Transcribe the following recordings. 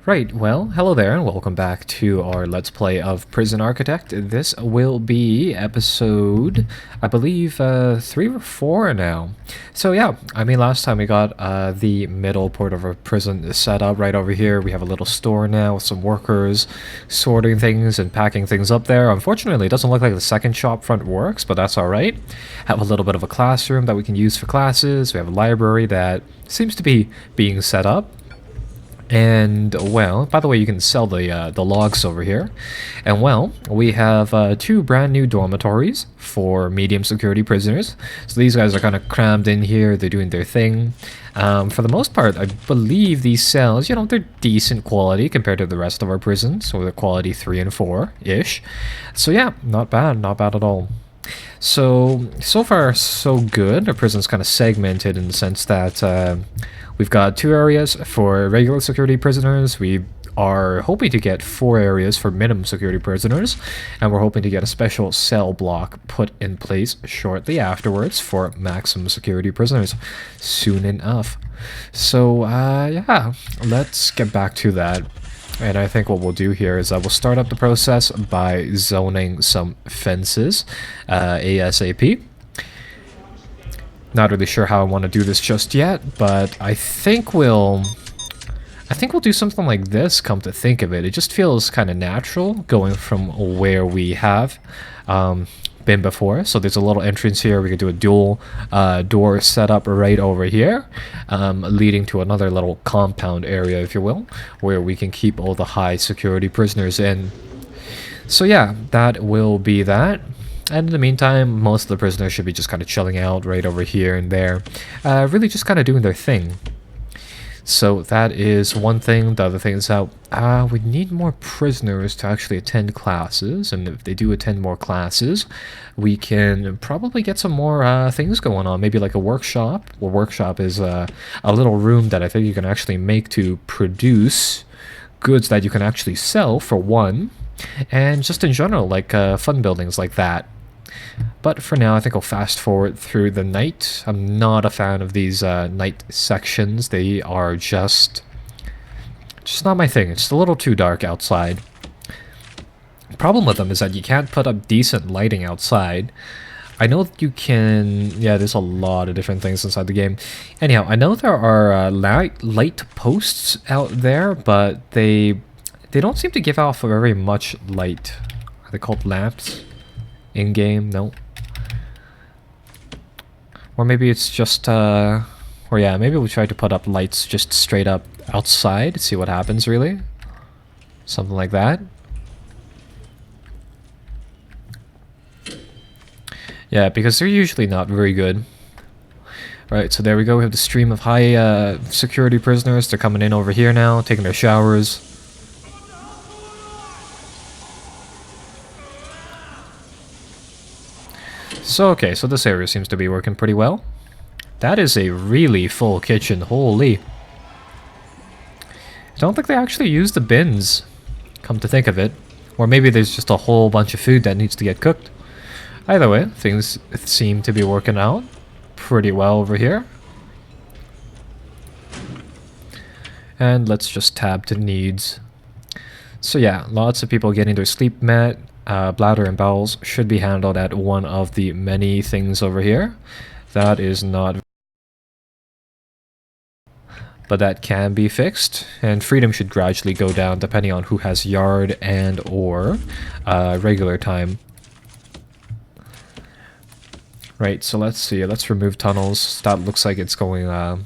Right, well, hello there, and welcome back to our Let's Play of Prison Architect. This will be episode, I believe, 3 or 4 now. So yeah, I mean, last time we got the middle part of our prison set up right over here. We have a little store now with some workers sorting things and packing things up there. Unfortunately, it doesn't look like the second shop front works, but that's alright. Have a little bit of a classroom that we can use for classes. We have a library that seems to be being set up. And, well, by the way, you can sell the logs over here. And, well, we have 2 brand new dormitories for medium security prisoners. So these guys are kind of crammed in here. They're doing their thing. For the most part, I believe these cells, you know, they're decent quality compared to the rest of our prisons. So they're quality 3 and 4-ish. So, yeah, not bad at all. So far, so good. Our prison's kind of segmented in the sense that we've got 2 areas for regular security prisoners. We are hoping to get 4 areas for minimum security prisoners, and we're hoping to get a special cell block put in place shortly afterwards for maximum security prisoners soon enough. So, yeah, let's get back to that. And I think what we'll do here is we'll start up the process by zoning some fences ASAP. Not really sure how I want to do this just yet, but I think we'll do something like this, come to think of it. It just feels kind of natural going from where we have been before. So there's a little entrance here. We could do a dual door setup right over here, leading to another little compound area, if you will, where we can keep all the high security prisoners in. So yeah, that will be that. And in the meantime, most of the prisoners should be just kind of chilling out right over here and there, really just kind of doing their thing. So that is one thing. The other thing is that we need more prisoners to actually attend classes, and if they do attend more classes, we can probably get some more things going on. Maybe like a workshop. Well, workshop is a little room that I think you can actually make to produce goods that you can actually sell, for one, and just in general, like fun buildings like that. But for now, I think I'll fast forward through the night. I'm not a fan of these night sections. They are just not my thing. It's a little too dark outside. The problem with them is that you can't put up decent lighting outside. I know that you can... Yeah, there's a lot of different things inside the game. Anyhow, I know there are light posts out there, but they don't seem to give off very much light. Are they called lamps? In-game? No. Or maybe it's just, or yeah, maybe we'll try to put up lights just straight up outside, see what happens, really. Something like that. Yeah, because they're usually not very good. Right, so there we go, we have the stream of high security prisoners. They're coming in over here now, taking their showers. So, okay, so this area seems to be working pretty well. That is a really full kitchen, holy. I don't think they actually use the bins, come to think of it. Or maybe there's just a whole bunch of food that needs to get cooked. Either way, things seem to be working out pretty well over here. And let's just tab to needs. So yeah, lots of people getting their sleep met. Bladder and bowels should be handled at one of the many things over here. That is not... But that can be fixed, and freedom should gradually go down depending on who has yard and or regular time. Right, so let's see, let's remove tunnels. That looks like it's going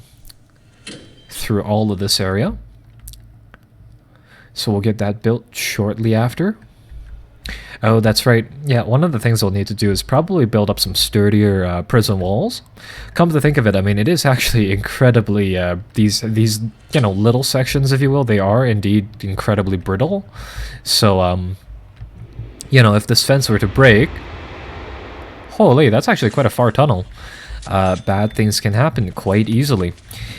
through all of this area. So we'll get that built shortly after. Oh, that's right. Yeah, one of the things we'll need to do is probably build up some sturdier prison walls. Come to think of it, I mean, it is actually incredibly, these you know, little sections, if you will, they are indeed incredibly brittle. So, you know, if this fence were to break... Holy, that's actually quite a far tunnel. Bad things can happen quite easily.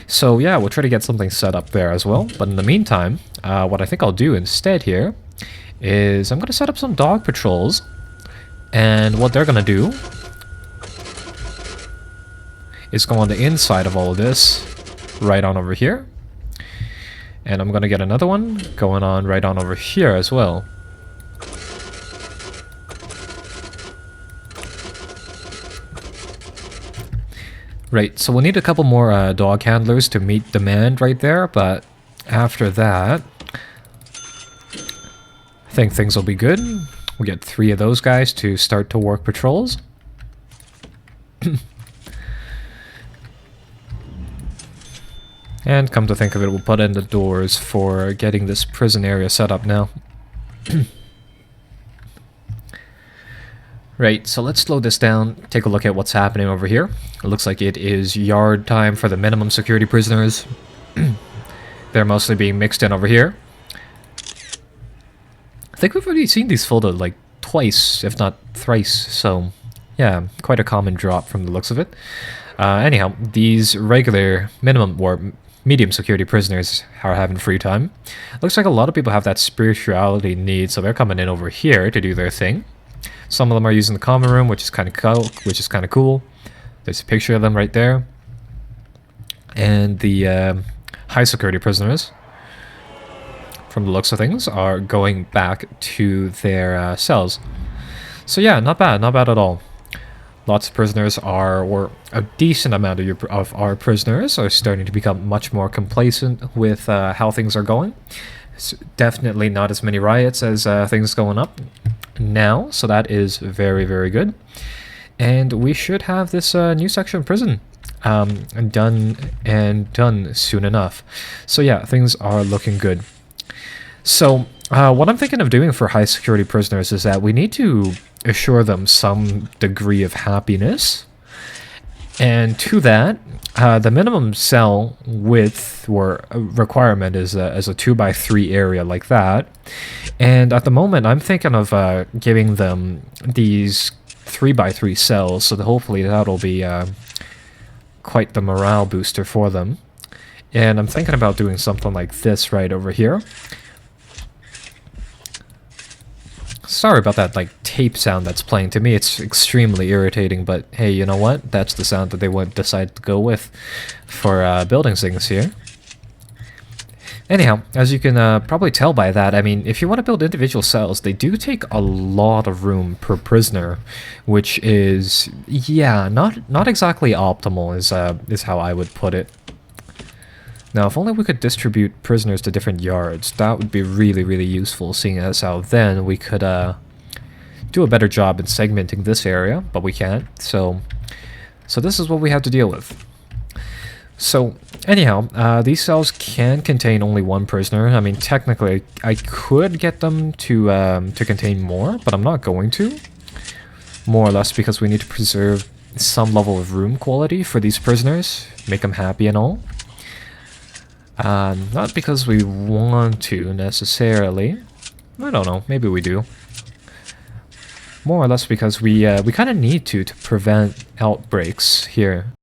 So, yeah, we'll try to get something set up there as well. But in the meantime, what I think I'll do instead here is I'm going to set up some dog patrols, and what they're going to do is go on the inside of all of this, right on over here, And I'm gonna get another one going on right on over here as well. Right, so we'll need a couple more dog handlers to meet demand right there, but after that, I think things will be good. We'll get 3 of those guys to start to work patrols. And come to think of it, we'll put in the doors for getting this prison area set up now. Right, so let's slow this down, take a look at what's happening over here. It looks like it is yard time for the minimum security prisoners. They're mostly being mixed in over here. I think we've already seen these folded like twice, if not thrice, so yeah, quite a common drop from the looks of it. Anyhow, these regular minimum or medium security prisoners are having free time. Looks like a lot of people have that spirituality need, so they're coming in over here to do their thing. Some of them are using the common room, which is kind of cool. There's a picture of them right there. And the high security prisoners, from the looks of things, are going back to their cells. So yeah, not bad at all. Lots of prisoners or a decent amount of our prisoners are starting to become much more complacent with how things are going. It's definitely not as many riots as things going up now, so that is very, very good. And we should have this new section of prison done soon enough. So yeah, things are looking good. So what I'm thinking of doing for high security prisoners is that we need to assure them some degree of happiness. And to that, the minimum cell width or requirement is a 2x3 area like that. And at the moment, I'm thinking of giving them these 3x3 cells, so that hopefully that'll be quite the morale booster for them. And I'm thinking about doing something like this right over here. Sorry about that like tape sound that's playing. To me it's extremely irritating, but hey, you know what? That's the sound that they would decide to go with for building things here. Anyhow, as you can probably tell by that, I mean, if you want to build individual cells, they do take a lot of room per prisoner, which is, yeah, not exactly optimal is how I would put it. Now, if only we could distribute prisoners to different yards, that would be really, really useful, seeing as how then we could do a better job in segmenting this area, but we can't, so this is what we have to deal with. So, anyhow, these cells can contain only 1 prisoner. I mean, technically, I could get them to contain more, but I'm not going to. More or less because we need to preserve some level of room quality for these prisoners, make them happy and all. Not because we want to, necessarily. I don't know, maybe we do. More or less because we kind of need to prevent outbreaks here.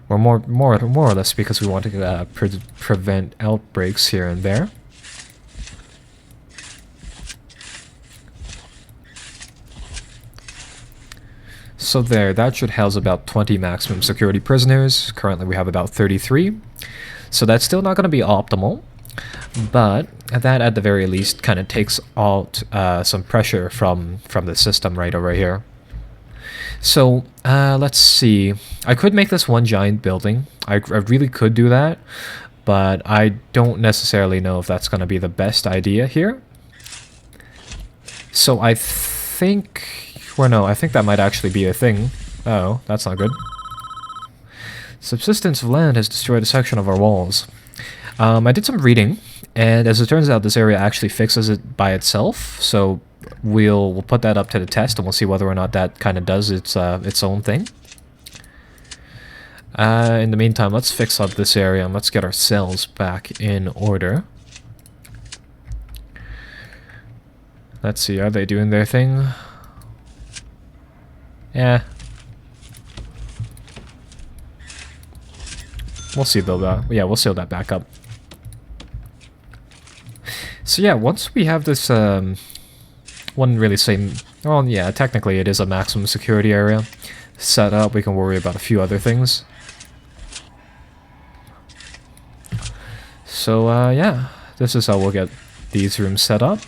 Or more or less because we want to prevent outbreaks here and there. So there, that should house about 20 maximum security prisoners. Currently we have about 33. So that's still not going to be optimal, but that at the very least kind of takes out some pressure from the system right over here. So let's see. I could make this one giant building. I really could do that, but I don't necessarily know if that's going to be the best idea here. So I think... Or no, I think that might actually be a thing. Oh, that's not good. Subsistence of land has destroyed a section of our walls. I did some reading, and as it turns out, this area actually fixes it by itself. So we'll put that up to the test, and we'll see whether or not that kind of does its own thing. In the meantime, let's fix up this area and let's get our cells back in order. Let's see, are they doing their thing? Yeah. We'll see though. Yeah, we'll seal that back up. So yeah, once we have this, wouldn't really say, well, yeah, technically it is a maximum security area set up. We can worry about a few other things. So yeah, this is how we'll get these rooms set up.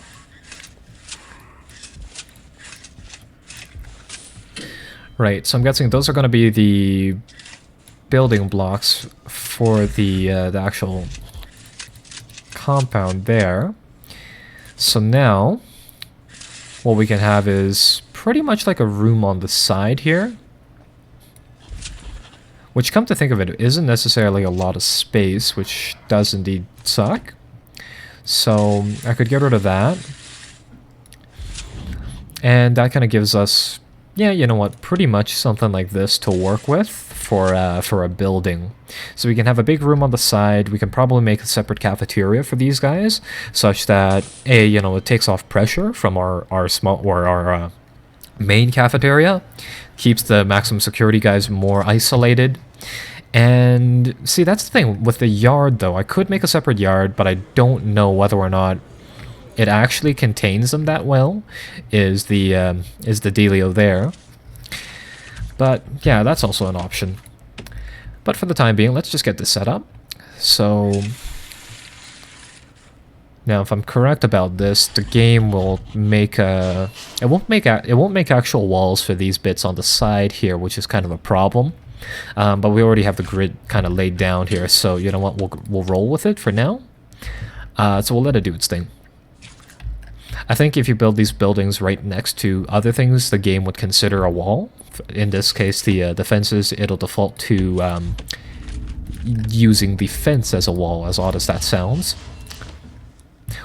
Right, so I'm guessing those are going to be the building blocks for the actual compound there. So now, what we can have is pretty much like a room on the side here. Which, come to think of it, isn't necessarily a lot of space, which does indeed suck. So I could get rid of that. And that kind of gives us, yeah, you know what, pretty much something like this to work with for a building. So we can have a big room on the side. We can probably make a separate cafeteria for these guys, such that you know, it takes off pressure from our small or our main cafeteria, keeps the maximum security guys more isolated. And see, that's the thing with the yard, though. I could make a separate yard, but I don't know whether or not it actually contains them that well. Is the dealio there? But yeah, that's also an option. But for the time being, let's just get this set up. So now, if I'm correct about this, the game will make it won't make actual walls for these bits on the side here, which is kind of a problem. But we already have the grid kind of laid down here, so you know what, we'll roll with it for now. So we'll let it do its thing. I think if you build these buildings right next to other things, the game would consider a wall. In this case, the fences, it'll default to using the fence as a wall, as odd as that sounds.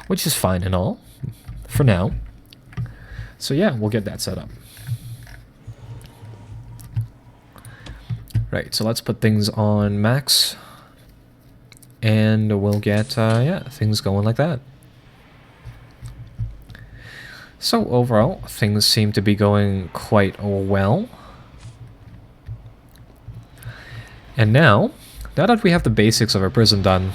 Which is fine and all, for now. So yeah, we'll get that set up. Right, so let's put things on max. And we'll get, yeah, things going like that. So overall, things seem to be going quite well. And now that we have the basics of our prison done,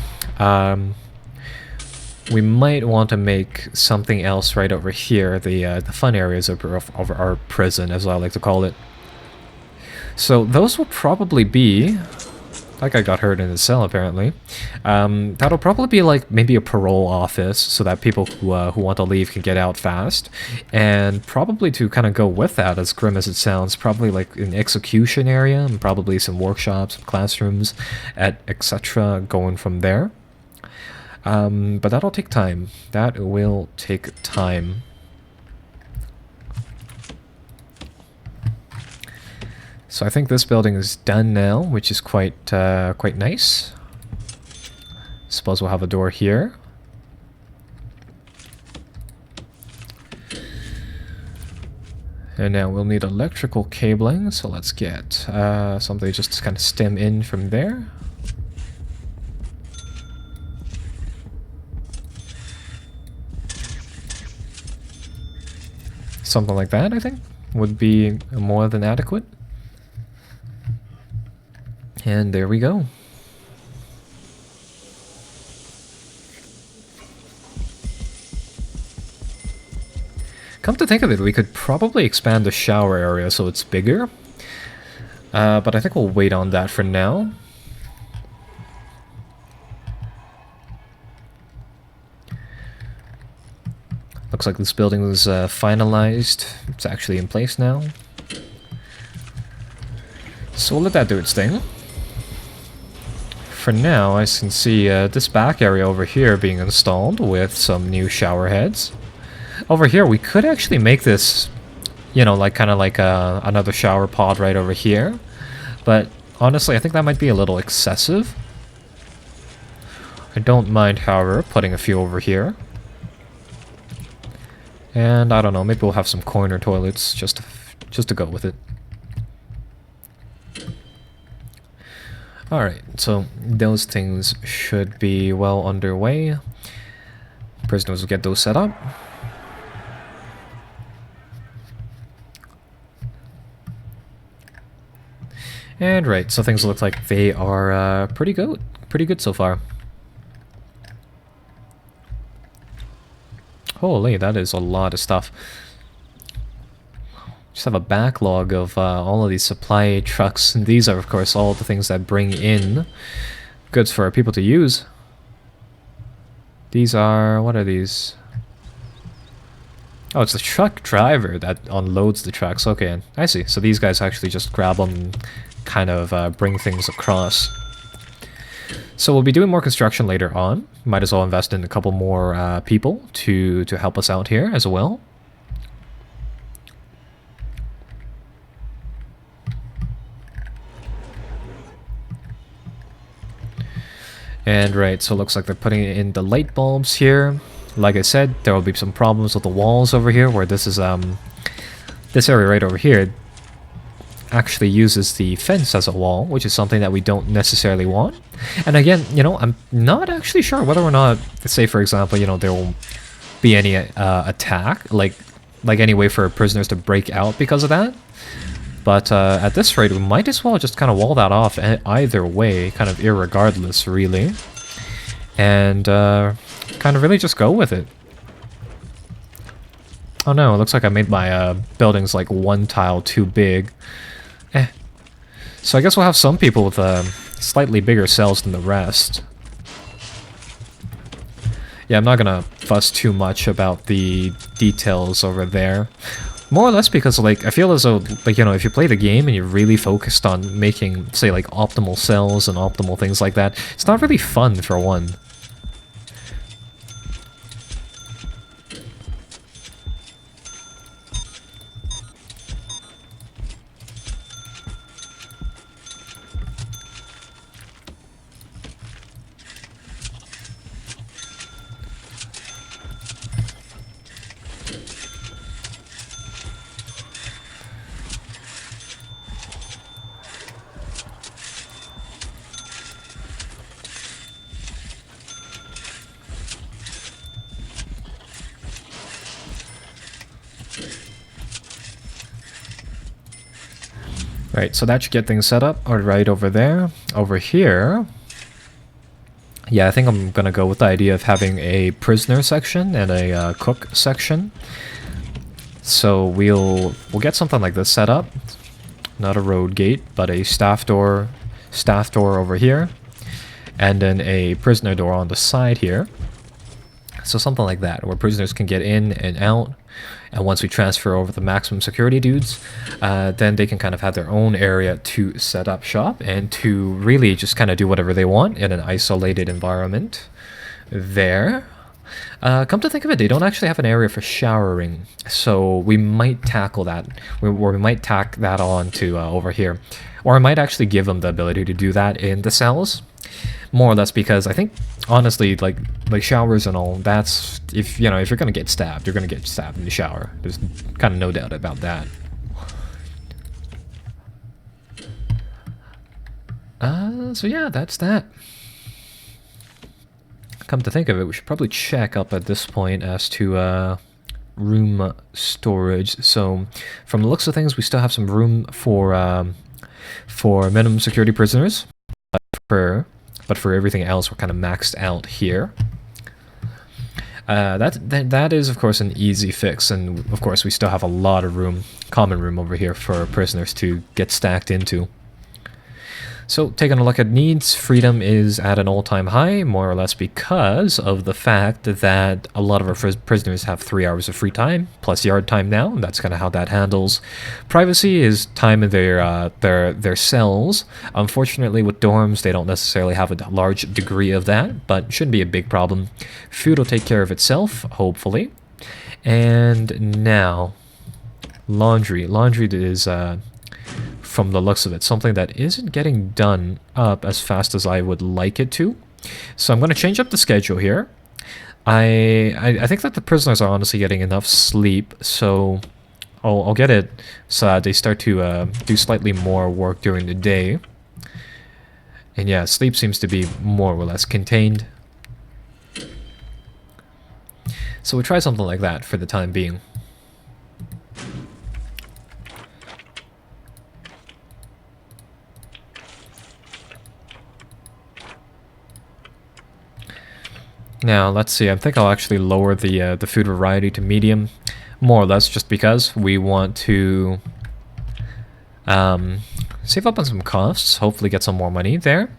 we might want to make something else right over here, the fun areas of our prison, as I like to call it. So those will probably be... That guy got hurt in his cell, apparently. That'll probably be like maybe a parole office, so that people who want to leave can get out fast. And probably to kind of go with that, as grim as it sounds, probably like an execution area, and probably some workshops, some classrooms, etc. going from there. But that'll take time. That will take time. So I think this building is done now, which is quite nice. Suppose we'll have a door here. And now we'll need electrical cabling, so let's get something just to kind of stem in from there. Something like that, I think, would be more than adequate. And there we go. Come to think of it, we could probably expand the shower area so it's bigger. But I think we'll wait on that for now. Looks like this building was finalized. It's actually in place now. So we'll let that do its thing. For now, I can see this back area over here being installed with some new shower heads. Over here, we could actually make this, you know, like kind of like another shower pod right over here. But honestly, I think that might be a little excessive. I don't mind, however, putting a few over here. And I don't know, maybe we'll have some corner toilets just to go with it. Alright, so those things should be well underway. Prisoners will get those set up. And right, so things look like they are pretty good so far. Holy, that is a lot of stuff. Just have a backlog of all of these supply trucks, and these are of course all the things that bring in goods for our people to use. These are... what are these? Oh, it's the truck driver that unloads the trucks. Okay, I see. So these guys actually just grab them and kind of bring things across. So we'll be doing more construction later on. Might as well invest in a couple more people to help us out here as well. And right, so it looks like they're putting in the light bulbs here. Like I said, there will be some problems with the walls over here, where this is this area right over here actually uses the fence as a wall, which is something that we don't necessarily want. And again, you know, I'm not actually sure whether or not, say for example, you know, there will be any attack, like any way for prisoners to break out because of that. But at this rate, we might as well just kind of wall that off either way, kind of irregardless, really. And kind of really just go with it. Oh no, it looks like I made my buildings like one tile too big. So I guess we'll have some people with slightly bigger cells than the rest. Yeah, I'm not gonna fuss too much about the details over there. More or less because, like, I feel as though, like, you know, if you play the game and you're really focused on making, say, like, optimal cells and optimal things like that, it's not really fun, for one. Right, so that should get things set up. Right over there. Over here... yeah, I think I'm gonna go with the idea of having a prisoner section and a cook section. So we'll get something like this set up. Not a road gate, but a staff door over here. And then a prisoner door on the side here. So something like that, where prisoners can get in and out. And once we transfer over the maximum security dudes, then they can kind of have their own area to set up shop and to really just kind of do whatever they want in an isolated environment. There. Come to think of it, they don't actually have an area for showering, so we might tackle that. We might tack that on to over here. Or I might actually give them the ability to do that in the cells. More or less because I think, honestly, like showers and all, that's, if you're gonna get stabbed, you're gonna get stabbed in the shower. There's kind of no doubt about that. So yeah, that's that. Come to think of it, we should probably check up at this point as to room storage. So from the looks of things, we still have some room for minimum security prisoners. But for everything else, we're kind of maxed out here. That is, of course, an easy fix, and of course, we still have a lot of room, common room over here for prisoners to get stacked into. So, taking a look at needs, freedom is at an all-time high, more or less because of the fact that a lot of our prisoners have 3 hours of free time, plus yard time now, and that's kind of how that handles. Privacy is time in their cells. Unfortunately, with dorms, they don't necessarily have a large degree of that, but shouldn't be a big problem. Food will take care of itself, hopefully. And now, laundry. Laundry is... from the looks of it, something that isn't getting done up as fast as I would like it to. So I'm going to change up the schedule here. I think that the prisoners are honestly getting enough sleep, so I'll get it so that they start to do slightly more work during the day. And yeah, sleep seems to be more or less contained. So we'll try something like that for the time being. Now, let's see, I think I'll actually lower the food variety to medium, more or less just because we want to save up on some costs, hopefully get some more money there.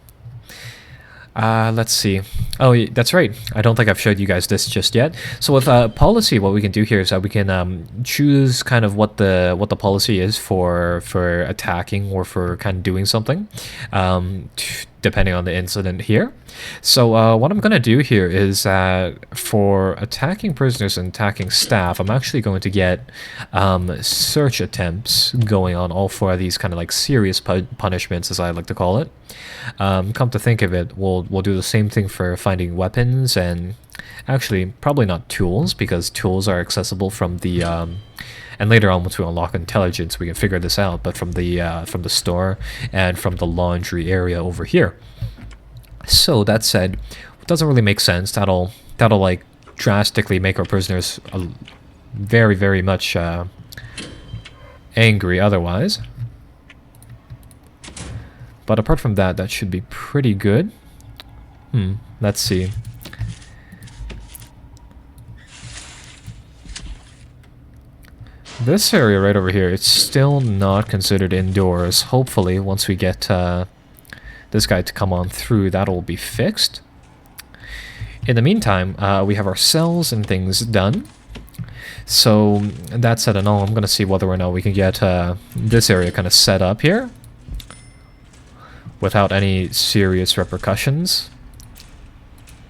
Let's see. Oh, that's right. I don't think I've showed you guys this just yet. So with policy, what we can do here is that we can choose kind of what the policy is for attacking or for kind of doing something, depending on the incident here. So what I'm gonna do here is for attacking prisoners and attacking staff, I'm actually going to get search attempts going on all four of these kind of like serious punishments, as I like to call it. Come to think of it, we'll do the same thing for finding weapons, and actually probably not tools, because tools are accessible from the and later on once we unlock intelligence we can figure this out, but from the store and from the laundry area over here. So that said, it doesn't really make sense. That'll like drastically make our prisoners very, very much angry otherwise. But apart from that, that should be pretty good. Let's see. This area right over here, it's still not considered indoors. Hopefully, once we get this guy to come on through, that'll be fixed. In the meantime, we have our cells and things done. So, that said and all, I'm going to see whether or not we can get this area kind of set up here without any serious repercussions,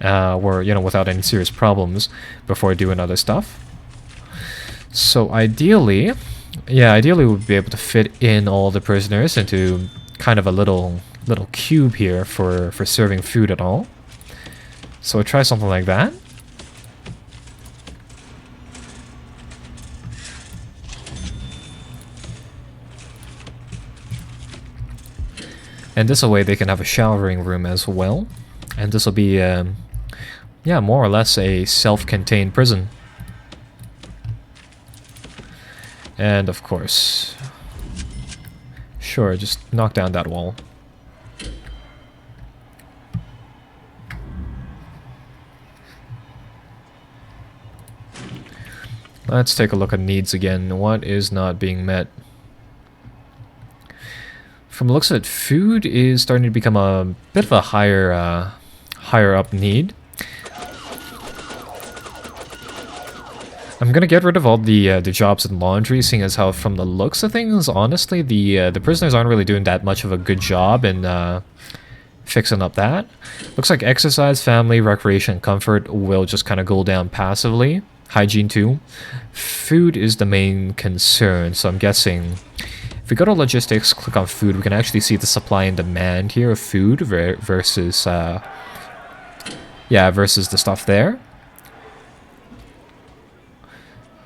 or, you know, without any serious problems before doing other stuff. So ideally, we'd be able to fit in all the prisoners into kind of a little cube here for serving food and all. So we'll try something like that. And this way they can have a showering room as well. And this will be, yeah, more or less a self-contained prison. And of course, sure, just knock down that wall. Let's take a look at needs again. What is not being met? From the looks of it, food is starting to become a bit of a higher up need. I'm gonna get rid of all the jobs in laundry, seeing as how, from the looks of things, honestly, the prisoners aren't really doing that much of a good job in fixing up that. Looks like exercise, family, recreation, and comfort will just kind of go down passively. Hygiene too. Food is the main concern, so I'm guessing if we go to logistics, click on food, we can actually see the supply and demand here of food versus versus the stuff there.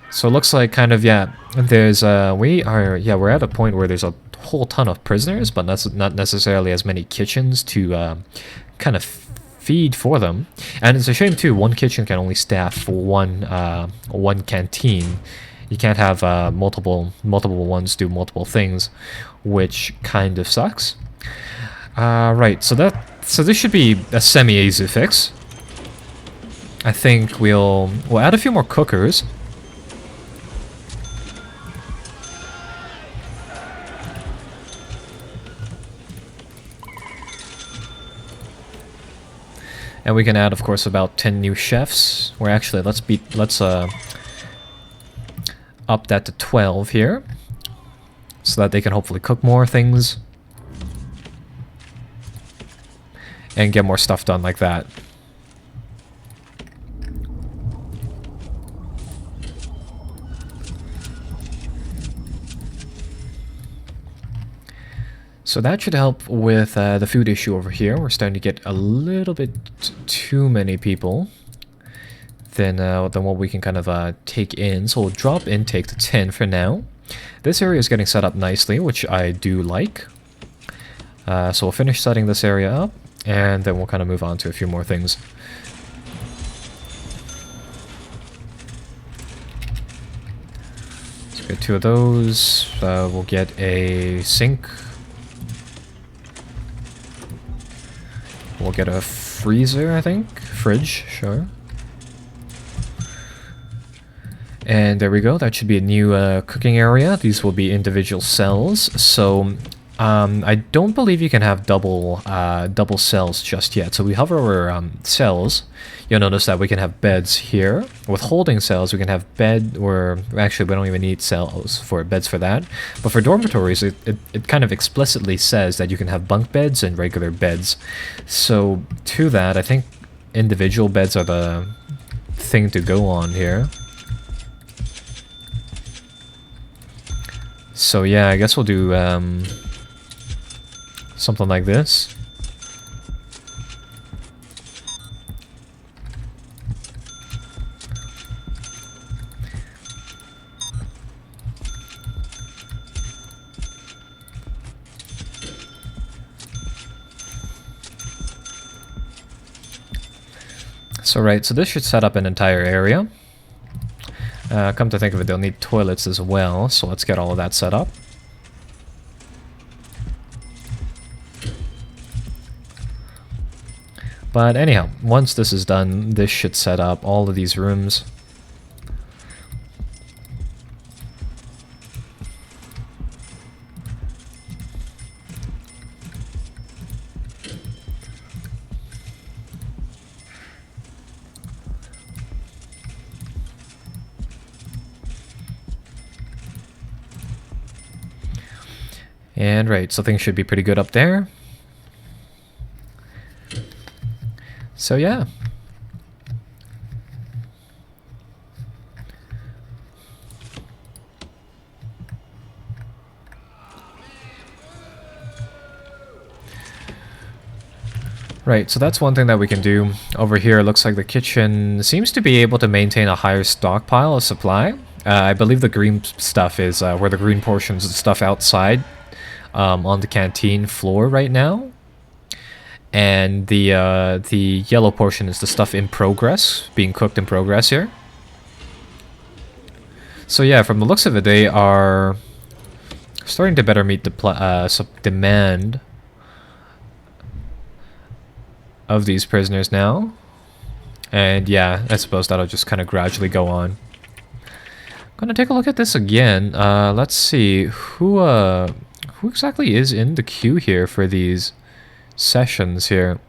So it looks like kind of, yeah, there's we're at a point where there's a whole ton of prisoners, but that's not necessarily as many kitchens to kind of feed for them. And it's a shame too, one kitchen can only staff one canteen. You can't have multiple ones do multiple things, which kind of sucks. Right, so this should be a semi-easy fix. I think we'll add a few more cookers. And we can add, of course, about 10 new chefs. Or actually, let's up that to 12 here, so that they can hopefully cook more things and get more stuff done like that. So that should help with the food issue over here. We're starting to get a little bit too many people than what we can kind of take in. So we'll drop intake to 10 for now. This area is getting set up nicely, which I do like. So we'll finish setting this area up, and then we'll kind of move on to a few more things. Let's get 2 of those. We'll get a sink. We'll get a freezer, I think. Fridge, sure. And there we go. That should be a new cooking area. These will be individual cells. So I don't believe you can have double cells just yet. So we hover over cells. You'll notice that we can have beds here. With holding cells, we can have bed, or actually we don't even need cells for beds for that. But for dormitories, it kind of explicitly says that you can have bunk beds and regular beds. So to that, I think individual beds are the thing to go on here. So yeah, I guess we'll do something like this. So right, so this should set up an entire area. Come to think of it, they'll need toilets as well, so let's get all of that set up. But anyhow, once this is done, this should set up all of these rooms. And right, so things should be pretty good up there. So yeah. Right, so that's one thing that we can do. Over here, it looks like the kitchen seems to be able to maintain a higher stockpile of supply. I believe the green stuff is where the green portions of stuff outside on the canteen floor right now. And the yellow portion is the stuff in progress, being cooked in progress here. So yeah, from the looks of it, they are starting to better meet the demand of these prisoners now. And yeah, I suppose that'll just kind of gradually go on. I'm gonna take a look at this again. Let's see, who exactly is in the queue here for these sessions here?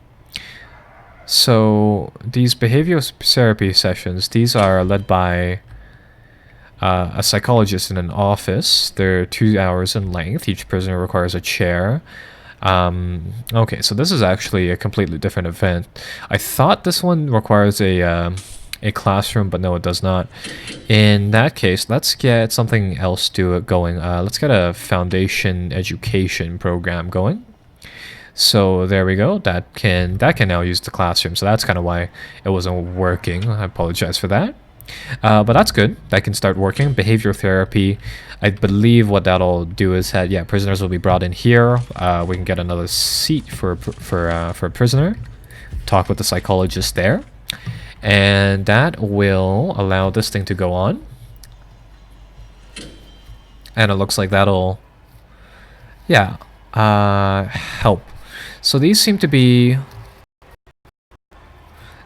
So these behavioral therapy sessions, these are led by a psychologist in an office. They're 2 hours in length. Each prisoner requires a chair. Okay, so this is actually a completely different event. I thought this one requires a classroom, but no, it does not. In that case, let's get something else going. Let's get a foundation education program going. So there we go. That can now use the classroom. So that's kind of why it wasn't working. I apologize for that. But that's good. That can start working. Behavioral therapy. I believe what that'll do is that, yeah, prisoners will be brought in here. We can get another seat for a prisoner. Talk with the psychologist there, and that will allow this thing to go on. And it looks like that'll, yeah, help. So these seem to be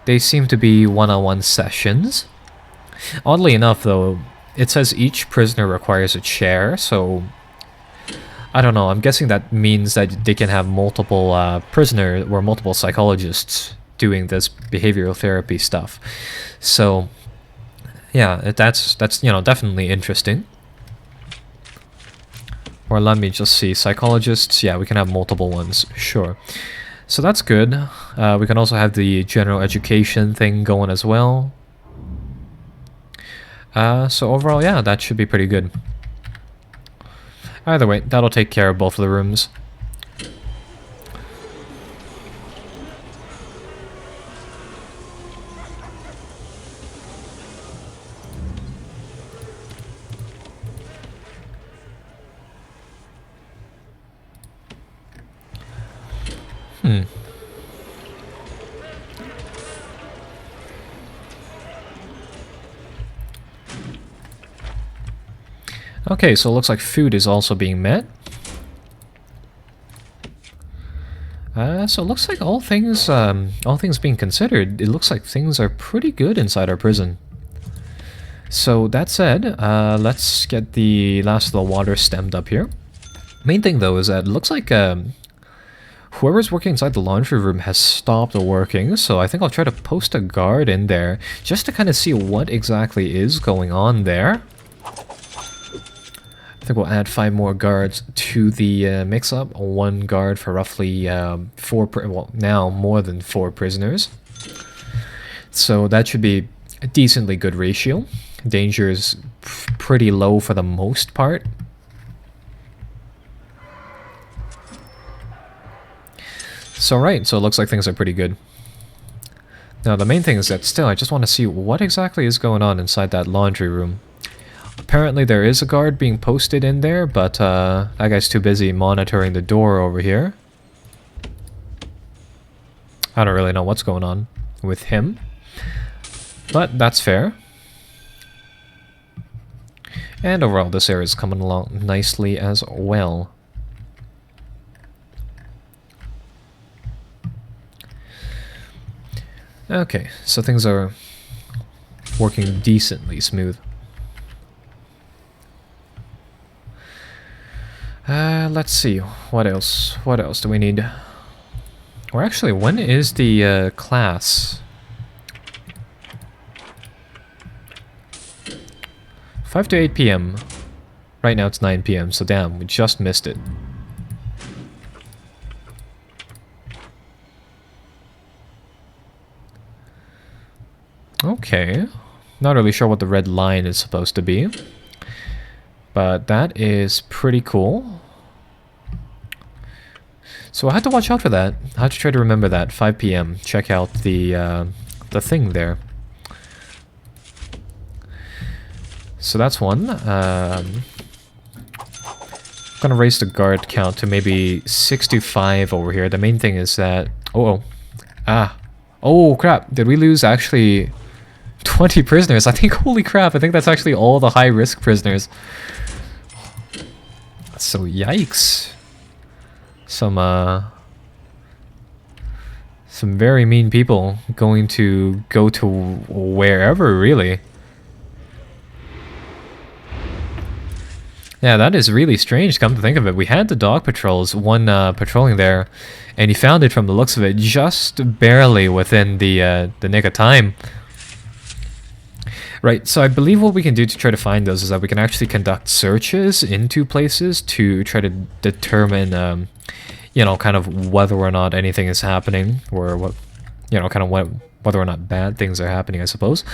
one-on-one sessions. Oddly enough, though, it says each prisoner requires a chair, so I don't know. I'm guessing that means that they can have multiple prisoners or multiple psychologists doing this behavioral therapy stuff. So yeah, that's definitely interesting. Or let me just see, psychologists. Yeah, we can have multiple ones, sure. So that's good. We can also have the general education thing going as well. So overall, yeah, that should be pretty good. Either way, that'll take care of both of the rooms. Okay, so it looks like food is also being met. So it looks like all things being considered, it looks like things are pretty good inside our prison. So that said, let's get the last of the water stemmed up here. Main thing though is that it looks like whoever's working inside the laundry room has stopped working, so I think I'll try to post a guard in there just to kind of see what exactly is going on there. I think we'll add 5 more guards to the mix-up. 1 guard for roughly 4, well, now more than 4 prisoners. So that should be a decently good ratio. Danger is pretty low for the most part. So right, so it looks like things are pretty good. Now the main thing is that still I just want to see what exactly is going on inside that laundry room. Apparently there is a guard being posted in there, but that guy's too busy monitoring the door over here. I don't really know what's going on with him, but that's fair. And overall this area is coming along nicely as well. Okay, so things are working decently smooth. Let's see, what else? What else do we need? Or actually, when is the class? 5 to 8 p.m. Right now it's 9 p.m, so damn, we just missed it. Okay, not really sure what the red line is supposed to be, but that is pretty cool. So I had to watch out for that. I had to try to remember that. 5 p.m. Check out the thing there. So that's one. Gonna raise the guard count to maybe 65 over here. The main thing is that oh crap! Did we lose actually 20 prisoners? I think holy crap! I think that's actually all the high risk prisoners. So yikes! Some very mean people going to go to wherever, really. Yeah, that is really strange, come to think of it. We had the dog patrols, one patrolling there, and he found it from the looks of it just barely within the nick of time. Right, so I believe what we can do to try to find those is that we can actually conduct searches into places to try to determine, you know, kind of whether or not anything is happening, or what, you know, kind of whether or not bad things are happening, I suppose.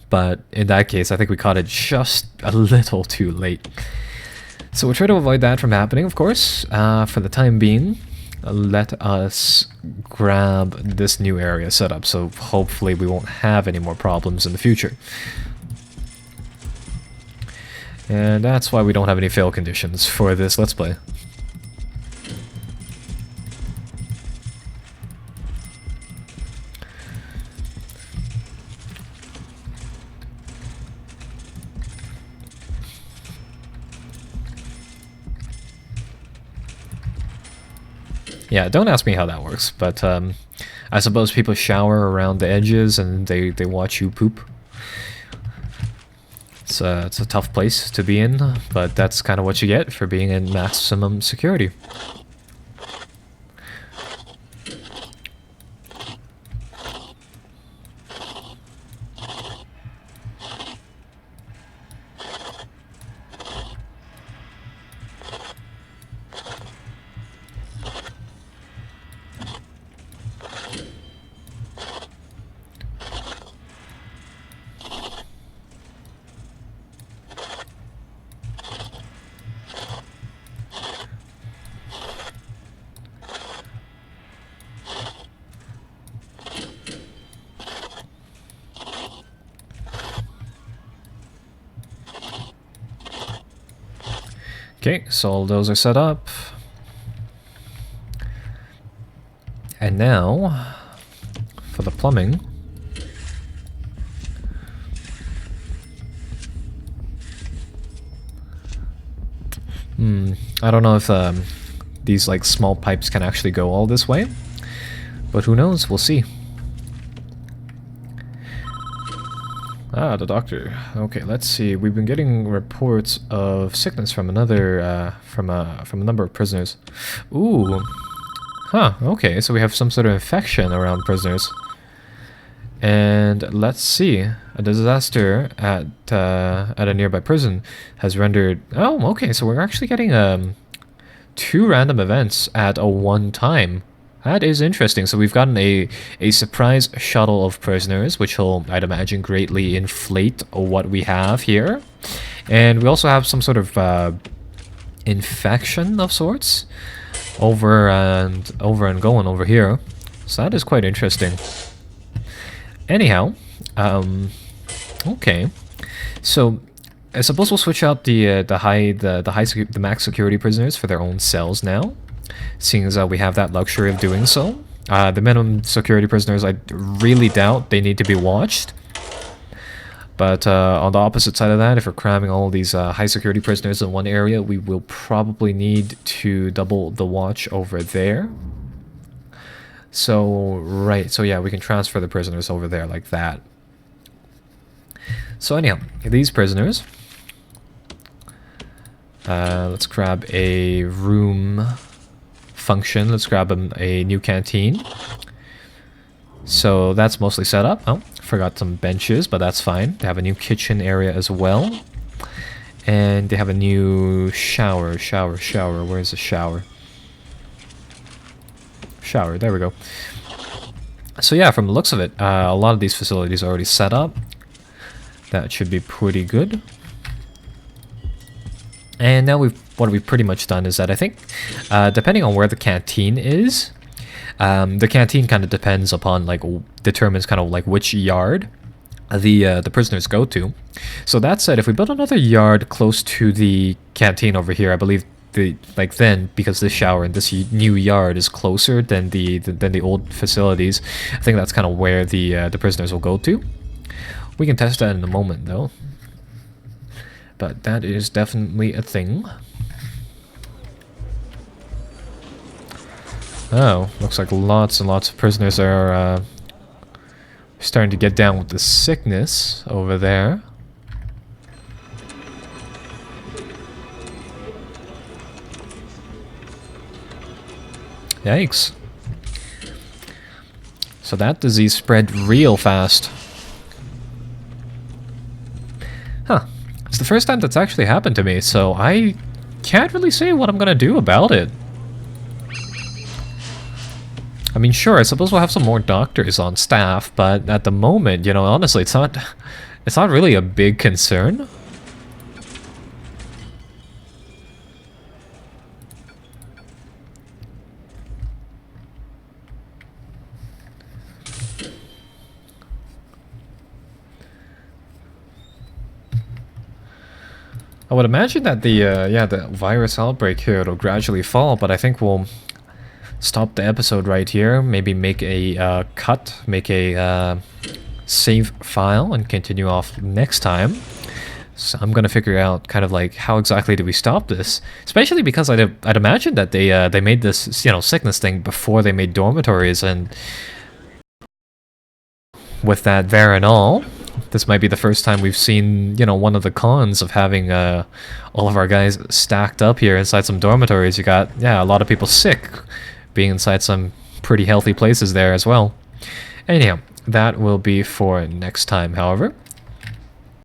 But in that case, I think we caught it just a little too late. So we'll try to avoid that from happening, of course. For the time being, let us grab this new area set up, so hopefully we won't have any more problems in the future. And that's why we don't have any fail conditions for this Let's Play. Yeah, don't ask me how that works, but I suppose people shower around the edges and they watch you poop. It's a tough place to be in, but that's kind of what you get for being in maximum security. Okay, so all those are set up. And now, for the plumbing. I don't know if these like small pipes can actually go all this way, but who knows, we'll see. Ah, the doctor. Okay, let's see. We've been getting reports of sickness from another, from a number of prisoners. Ooh. Huh, okay, so we have some sort of infection around prisoners. And let's see. A disaster at a nearby prison has rendered... Oh, okay, so we're actually getting, two random events at a one time. That is interesting. So we've gotten a surprise shuttle of prisoners, which will, I'd imagine, greatly inflate what we have here. And we also have some sort of infection of sorts over and going over here. So that is quite interesting. Anyhow, okay. So I suppose we'll switch out the max security prisoners for their own cells now, seeing as we have that luxury of doing so. The minimum security prisoners, I really doubt they need to be watched. But on the opposite side of that, if we're cramming all these high security prisoners in one area, we will probably need to double the watch over there. So, right, so yeah, we can transfer the prisoners over there like that. So anyhow, these prisoners... let's grab a room function. Let's grab a new canteen. So that's mostly set up. Oh, forgot some benches, but that's fine. They have a new kitchen area as well. And they have a new shower. Where's the shower? Shower, there we go. So yeah, from the looks of it, a lot of these facilities are already set up. That should be pretty good. And now what we've pretty much done is that I think, depending on where the canteen is, the canteen kind of depends upon, like, determines kind of like which yard the prisoners go to. So that said, if we build another yard close to the canteen over here, I believe then, because this shower and this new yard is closer than the old facilities, I think that's kind of where the prisoners will go to. We can test that in a moment, though. But that is definitely a thing. Oh, looks like lots and lots of prisoners are starting to get down with the sickness over there. Yikes. So that disease spread real fast. Huh. It's the first time that's actually happened to me, so I can't really say what I'm gonna do about it. I mean, sure, I suppose we'll have some more doctors on staff, but at the moment, you know, honestly, it's not really a big concern. I would imagine that the virus outbreak here will gradually fall, but I think we'll stop the episode right here. Maybe make a cut, make a save file, and continue off next time. So I'm gonna figure out kind of like how exactly do we stop this, especially because I'd imagine that they made this, you know, sickness thing before they made dormitories, and with that there and all, this might be the first time we've seen, you know, one of the cons of having all of our guys stacked up here inside some dormitories. You got, yeah, a lot of people sick being inside some pretty healthy places there as well. Anyhow, that will be for next time, however.